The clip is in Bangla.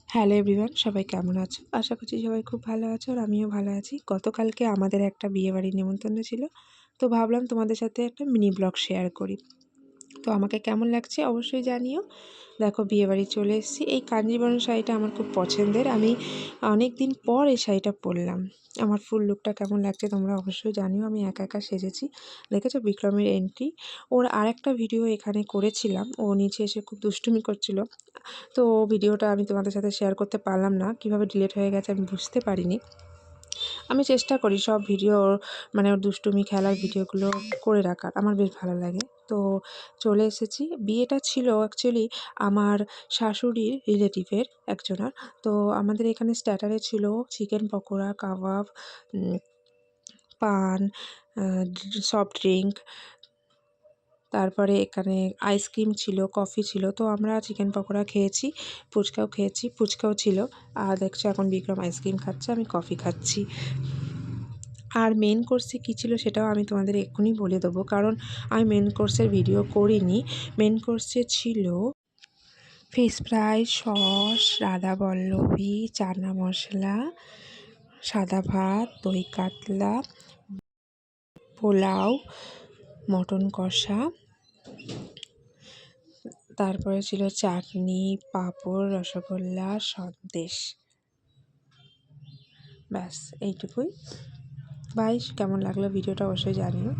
হ্যালো এভরিওয়ান, সবাই কেমন আছো? আশা করছি সবাই খুব ভালো আছো আর আমিও ভালো আছি। গতকালকে আমাদের একটা বিয়েবাড়ির নেমন্তন্ন ছিল, তো ভাবলাম তোমাদের সাথে একটা মিনি ব্লগ শেয়ার করি। তো আমাকে কেমন লাগছে অবশ্যই জানিও। দেখো, বিয়েবাড়ি চলে এসেছি। এই কাঞ্জিবরম শাড়িটা আমার খুব পছন্দের। আমি অনেক দিন পর এই শাড়িটা পরলাম। আমার ফুল লুকটা কেমন লাগছে তোমরা অবশ্যই জানিও। আমি একা একা সেজেছি। দেখেছো বিক্রমের এন্ট্রি। ওর আরেকটা ভিডিও এখানে করেছিলাম, ও নিচে এসে খুব দুষ্টুমি করছিল। তো ভিডিওটা আমি তোমাদের সাথে শেয়ার করতে পারলাম না, কিভাবে ডিলিট হয়ে গেছে আমি বুঝতে পারিনি। আমি চেষ্টা করি সব ভিডিও মানে ওর দুষ্টুমি খেলার ভিডিওগুলো করে রাখার, আমার বেশ ভালো লাগে। তো চলে এসেছি। বিয়েটা ছিল অ্যাকচুয়ালি আমার শাশুড়ির রিলেটিভের একজনের। তো আমাদের এখানে স্টার্টারে ছিল চিকেন পকোড়া, কাবাব, পান, সফট ড্রিঙ্ক, তারপরে এখানে আইসক্রিম ছিল, কফি ছিল। তো আমরা চিকেন পকোড়া খেয়েছি, ফুচকাও ছিল। আর দেখছো এখন বিক্রম আইসক্রিম খাচ্ছে, আমি কফি খাচ্ছি। আর মেন কোর্সে কী ছিল সেটাও আমি তোমাদের এক্ষুনি বলে দেবো, কারণ আমি মেন কোর্সের ভিডিও করিনি। মেন কোর্সে ছিল fish fry, sauce, radhaballabhi, chana masala, সাদা ভাত, দই কাতলা, পোলাও, মটন কষা, তারপরে ছিল চাটনি, পাঁপড়, রসগোল্লা, সন্দেশ। ব্যাস এইটুকুই। কেমন লাগলো ভিডিওটা অবশ্যই জানিও।